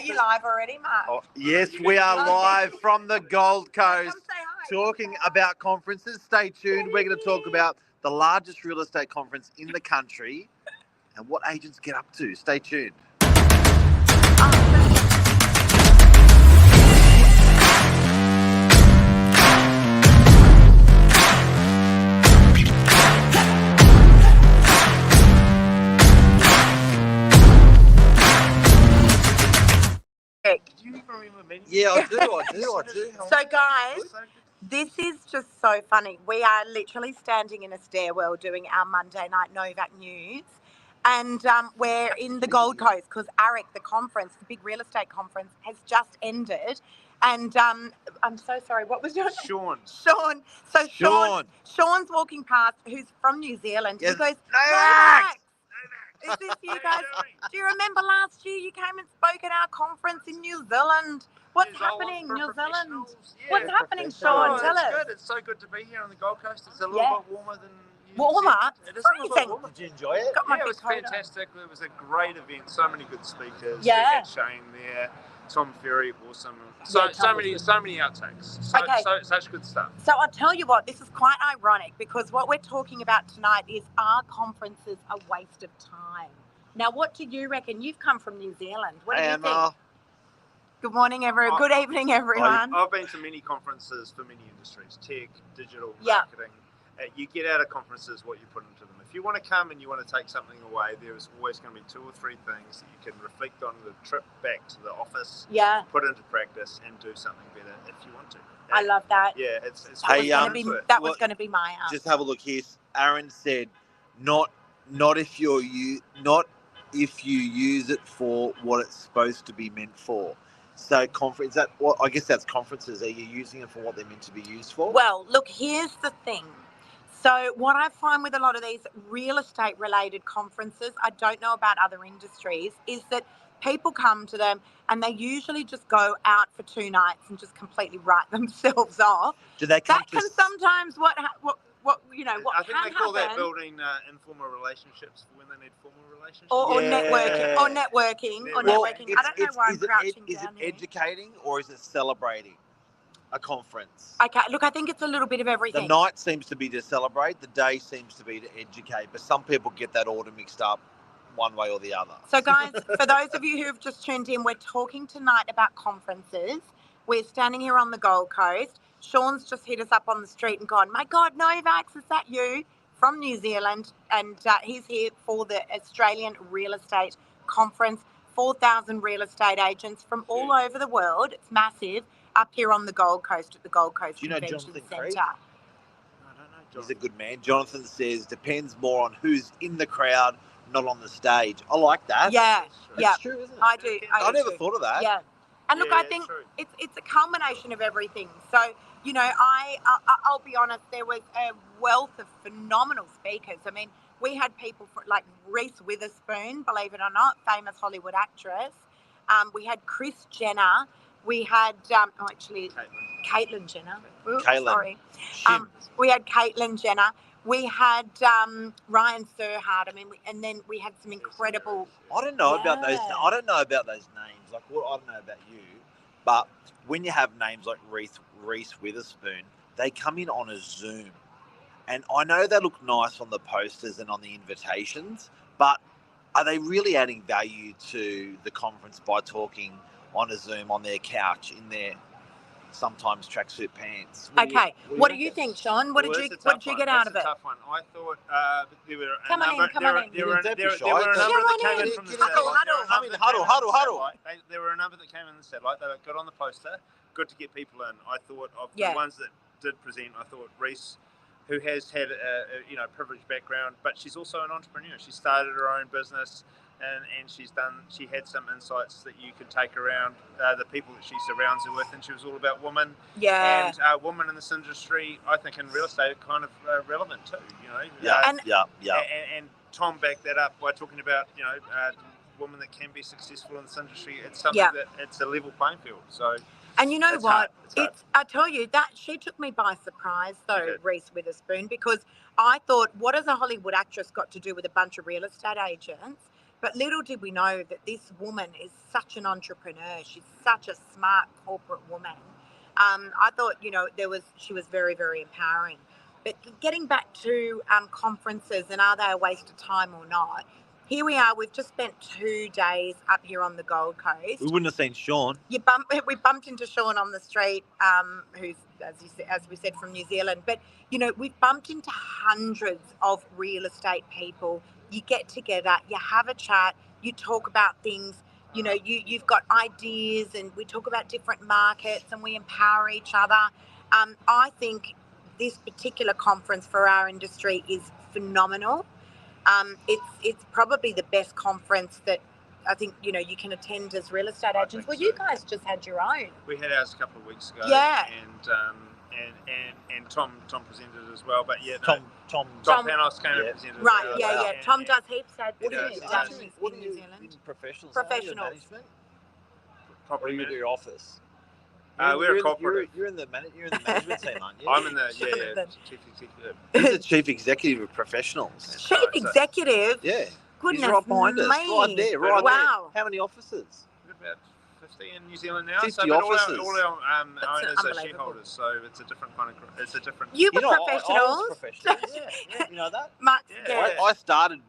you live already, Mark? Oh, yes, we are live from the Gold Coast Come say hi. talking about conferences. Stay tuned. We're going to talk about the largest real estate conference in the country and what agents get up to. Stay tuned. Do you even remember me? Yeah, I do. So, guys, this is just so funny. We are literally standing in a stairwell doing our Monday night Novak News. And we're in the Gold Coast because AREC, the conference, the big real estate conference, has just ended. And I'm so sorry, what was your name? Sean. So Sean's walking past, who's from New Zealand. Yes. He goes, Novak! Is this you guys? Do you remember last year you came and spoke at our conference in New Zealand? What's happening, New Zealand? Yeah. What's happening, Sean? Tell us. Good. It's so good to be here on the Gold Coast. It's a little bit warmer than Warmer? It is a little bit Freezing. warmer. Did you enjoy it? Got my Yeah, it was big coat on. fantastic. It was a great event. So many good speakers. Yeah. We had Shane there. Tom Ferry, awesome. So many outtakes. Such good stuff. So I'll tell you what, this is quite ironic because what we're talking about tonight is, are conferences a waste of time? Now, what do you reckon? You've come from New Zealand. What do you think? Good morning, everyone. Good evening, everyone. I've been to many conferences for many industries, tech, digital, marketing. You get out of conferences what you put into them. If you want to come and you want to take something away, there's always going to be 2 or 3 things that you can reflect on the trip back to the office, put into practice, and do something better if you want to. I love that. Yeah, it's that was going to be my answer. Just have a look here. Aaron said, not if you use it for what it's supposed to be meant for. So conference, I guess that's conferences. Are you using it for what they're meant to be used for? Well, look, here's the thing. So what I find with a lot of these real estate related conferences, I don't know about other industries, is that people come to them and they usually just go out for 2 nights and just completely write themselves off. Do they come that can sometimes what I think can they call that happen, building informal relationships when they need formal relationships. or networking. I don't know why I'm crouching down. Is it educating or is it celebrating a conference? Okay, look, I think it's a little bit of everything. The night seems to be to celebrate, the day seems to be to educate, but some people get that order mixed up one way or the other. So guys, for those of you who have just tuned in, we're talking tonight about conferences. We're standing here on the Gold Coast. Sean's just hit us up on the street and gone, my God, Novax, is that you? From New Zealand. And he's here for the Australian Real Estate Conference. 4,000 real estate agents from all over the world. It's massive. Up here on the Gold Coast at the Gold Coast Convention Centre. I don't know, Jonathan. He's a good man. Jonathan says, depends more on who's in the crowd, not on the stage. I like that. Yeah, It's true, isn't it? I do. I never thought of that. Yeah. And look, I think it's a culmination of everything. So, I'll be honest, there was a wealth of phenomenal speakers. I mean, we had people like Reese Witherspoon, believe it or not, famous Hollywood actress. We had Kris Jenner. We had, Caitlyn Jenner. Oops, sorry. We had Caitlyn Jenner. We had Ryan Serhart. I mean, and then we had some incredible. I don't know about those. I don't know about those names. Like, I don't know about you, but when you have names like Reese Witherspoon, they come in on a Zoom, and I know they look nice on the posters and on the invitations, but are they really adding value to the conference by talking on a Zoom on their couch in their sometimes tracksuit pants? What do you think, Sean? What did you get out of it? That's a tough one. I thought there were a Come number. on in. There were a number that came in from the satellite. Huddle. There were a number that came in the satellite. They got on the poster. Good to get people in. I thought of the ones that did present. I thought Reese, who has had a privileged background, but she's also an entrepreneur. She started her own business. And she had some insights that you could take around the people that she surrounds her with, and she was all about women. Yeah. And women in this industry, I think in real estate, are kind of relevant too. And Tom backed that up by talking about women that can be successful in this industry. It's something that it's a level playing field. So. And you know what? I tell you that she took me by surprise, though, Reese Witherspoon, because I thought, what has a Hollywood actress got to do with a bunch of real estate agents? But little did we know that this woman is such an entrepreneur. She's such a smart corporate woman. I thought, she was very, very empowering. But getting back to conferences and are they a waste of time or not, here we are. We've just spent 2 days up here on the Gold Coast. We wouldn't have seen Sean. We bumped into Sean on the street, who's, as we said, from New Zealand. But, we've bumped into hundreds of real estate people. You get together, you have a chat, you talk about things, you've got ideas, and we talk about different markets and we empower each other. I think this particular conference for our industry is phenomenal. It's probably the best conference that I think, you can attend as real estate agents. Well, you guys just had your own. We had ours a couple of weeks ago. Yeah. And Tom presented as well. But yeah, Tom Panos came and presented. Right, as well. yeah. Tom does heaps at What in New Zealand. Professionals. Professionals. Management? Property Or your office? We're a corporate. You're in the management team, aren't you? I'm in the chief executive. He's the chief executive of professionals. Chief executive? Yeah. Goodness He's right behind us. me. Right there. Right Wow. there. How many offices? We've got about 50 in New Zealand now. 50 but offices. All our owners are unbelievable. shareholders, so it's a different kind of. It's a different. You were I was professionals. professionals. Yeah. You know that? Mark, Yeah. I started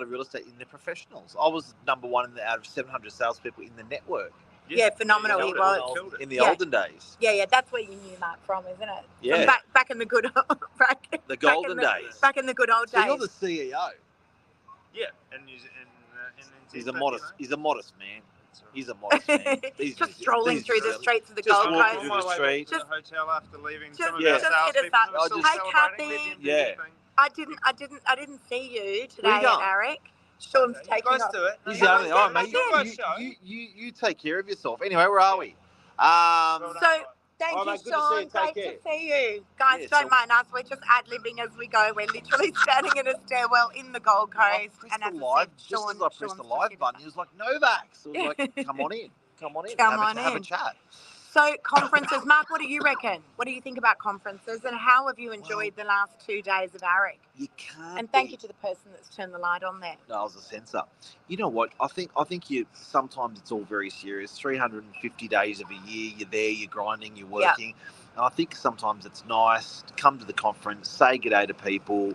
real estate in the professionals. I was number one out of 700 salespeople in the network Yeah, phenomenal he was. in the Yeah. olden days. Yeah, that's where you knew Mark from, isn't it? Yeah. From back in the good old The golden days. Back in the good old So days. you're the CEO. Yeah, in He's a modest man. He's a modest man. Just strolling through the streets of the just Gold walking Coast. through the street. To the hotel after leaving. Just- Some of Yeah. our just sales hit us people up. are still Hey, celebrating. Kathy. They're doing I didn't see you Where today you at going? AREC. Sean's You taking guys off. do it. He's Yeah, only, oh, mate, yeah. you take care of yourself. Anyway, where are we? So, thank All you, right, good to see Sean. you. Great Take to see you. Guys, Yeah, don't so- mind us. We're just ad-libbing as we go. We're literally standing in a stairwell in the Gold I Coast. pressed And the as I live, said, just Sean, as I pressed the Sean's live just button, he was like, Novak. So I was like, come on in. Come Have a in. chat. So, conferences. Mark, what do you reckon? What do you think about conferences? And how have you enjoyed the last 2 days of AREC? You can't. And thank be- you to the person that's turned the light on there. No, I was a censor. You know what? I think you sometimes it's all very serious. 350 days of a year, you're there, you're grinding, you're working. And I think sometimes it's nice to come to the conference, say good day to people,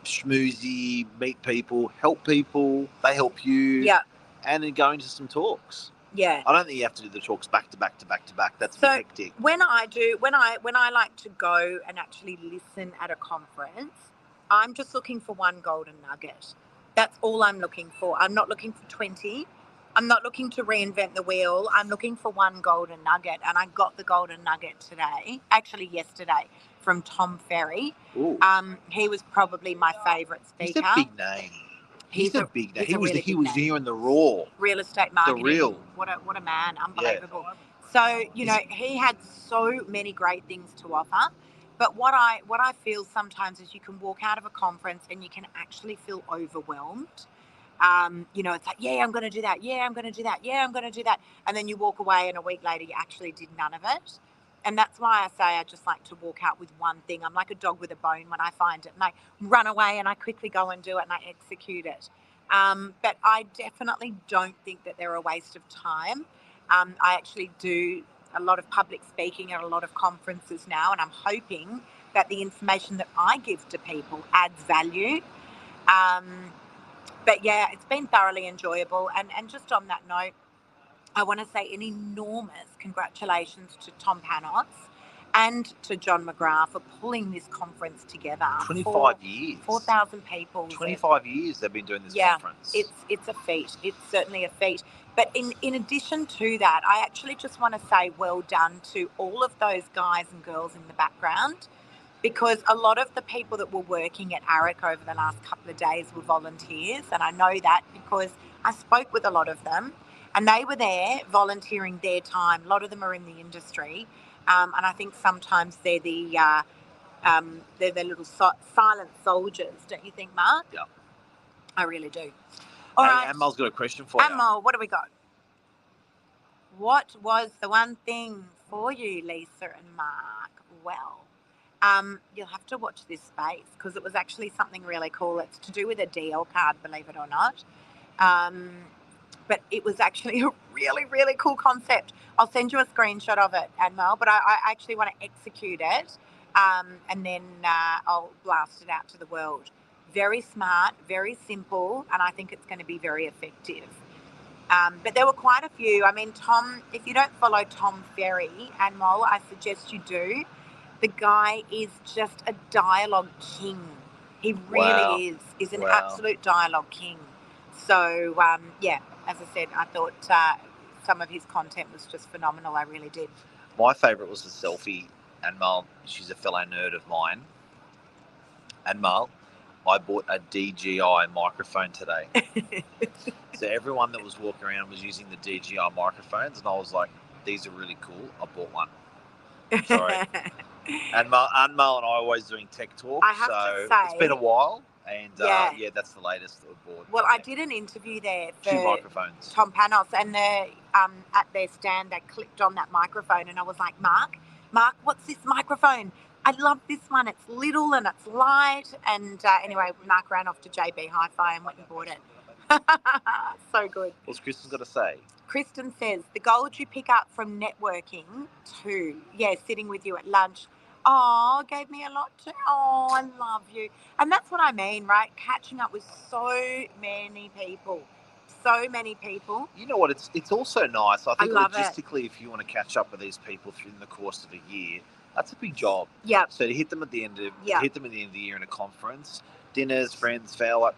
schmoozy, meet people, help people, they help you. Yeah. And then go into some talks. Yeah. I don't think you have to do the talks back to back to back to back. That's So- hectic. When I like to go and actually listen at a conference, I'm just looking for one golden nugget. That's all I'm looking for. I'm not looking for 20. I'm not looking to reinvent the wheel. I'm looking for one golden nugget, and I got the golden nugget today, actually yesterday, from Tom Ferry. Ooh. He was probably my favourite He's speaker. a big name. He's a big name. he's a really He big was name. here in the raw. Real estate marketing. real. What a man. Unbelievable. So, he had so many great things to offer. But what I feel sometimes is you can walk out of a conference and you can actually feel overwhelmed. It's like, yeah, I'm going to do that. Yeah, I'm going to do that. Yeah, I'm going to do that. And then you walk away and a week later you actually did none of it. And that's why I say I just like to walk out with one thing. I'm like a dog with a bone when I find it. And I run away and I quickly go and do it and I execute it. But I definitely don't think that they're a waste of time. I actually do a lot of public speaking at a lot of conferences now, and I'm hoping that the information that I give to people adds value. But yeah, it's been thoroughly enjoyable. And just on that note, I want to say an enormous congratulations to Tom Panos and to John McGrath for pulling this conference together. 25 years. 4,000 people. 25 years they've been doing this Yeah, conference. It's a feat. It's certainly a feat. But in addition to that, I actually just want to say well done to all of those guys and girls in the background, because a lot of the people that were working at AREC over the last couple of days were volunteers. And I know that because I spoke with a lot of them and they were there volunteering their time. A lot of them are in the industry. And I think sometimes they're the little silent soldiers, don't you think, Mark? Yeah. I really do. All right. Amal's got a question for you. Amal, what do we got? What was the one thing for you, Lisa and Mark? Well, You'll have to watch this space because it was actually something really cool. It's to do with a DL card, believe it or not. But it was actually a really, really cool concept. I'll send you a screenshot of it, Admiral, but I actually want to execute it and then I'll blast it out to the world. Very smart, very simple, and I think it's going to be very effective. But there were quite a few. I mean, Tom, if you don't follow Tom Ferry, Admiral, I suggest you do. The guy is just a dialogue king. He really is. He's an absolute dialogue king. So, yeah, as I said, I thought some of his content was just phenomenal. I really did. My favourite was the selfie. And Mal, she's a fellow nerd of mine. And Mal, I bought a DJI microphone today. So everyone that was walking around was using the DJI microphones, and I was like, these are really cool. I bought one. Sorry. And Mal and I are always doing tech talk. I have to say, it's been a while. And yeah, that's the latest I bought. Well, I did an interview there for 2 microphones. Tom Panos, and at their stand, they clicked on that microphone, and I was like, Mark, what's this microphone? I love this one. It's little and it's light. And anyway, Mark ran off to JB Hi-Fi and went and bought it. So good. What's Kristen got to say? Kristen says, the gold you pick up from networking too. Yeah, sitting with you at lunch. Oh, gave me a lot too. Oh, I love you. And that's what I mean, right? Catching up with so many people. So many people. You know what? It's also nice. I think logistically, it. If you want to catch up with these people in the course of a year, that's a big job. Yeah. So to hit them at the end of the year in a conference, dinners, friends, fair, like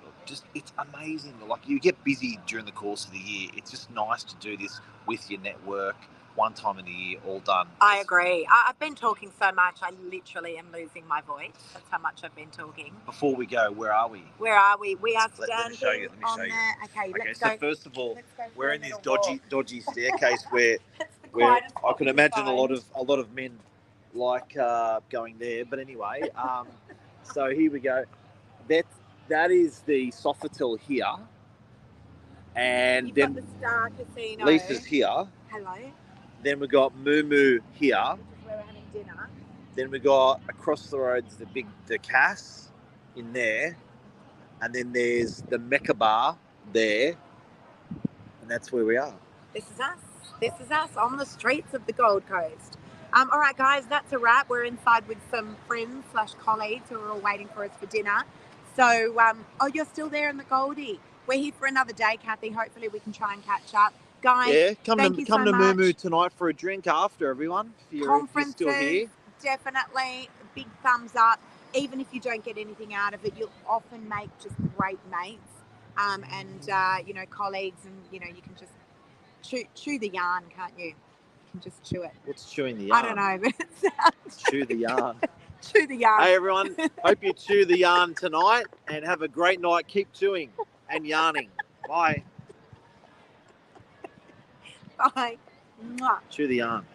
it's amazing. Like you get busy during the course of the year. It's just nice to do this with your network. One time in the year, all done. I agree. I've been talking so much, I literally am losing my voice. That's how much I've been talking. Before we go, where are we? Where are we? We are standing let me show you. Okay, let's so go. First of all, we're in this dodgy staircase where I can imagine a lot of men like going there. But anyway, so here we go. That is the Sofitel here, and You've then got the Star Casino. Lisa's here. Hello. Then we got Moo Moo here. Which is where we're having dinner. Then we got across the roads the Cass in there, and then there's the Mecca Bar there, and that's where we are. This is us. This is us on the streets of the Gold Coast. All right, guys, that's a wrap. We're inside with some friends / colleagues who are all waiting for us for dinner. So, you're still there in the Goldie. We're here for another day, Kathy. Hopefully we can try and catch up. Guys, yeah, come to Moo Moo much. Tonight for a drink after, everyone. If you're still here. Definitely. Big thumbs up. Even if you don't get anything out of it, you'll often make just great mates and colleagues, and, you can just chew the yarn, can't you? You can just chew it. What's chewing the yarn? I don't know, but it sounds... Chew the yarn. Chew the yarn. Hey, everyone. Hope you chew the yarn tonight and have a great night. Keep chewing and yarning. Bye. Bye. Mwah. Chew the yarn.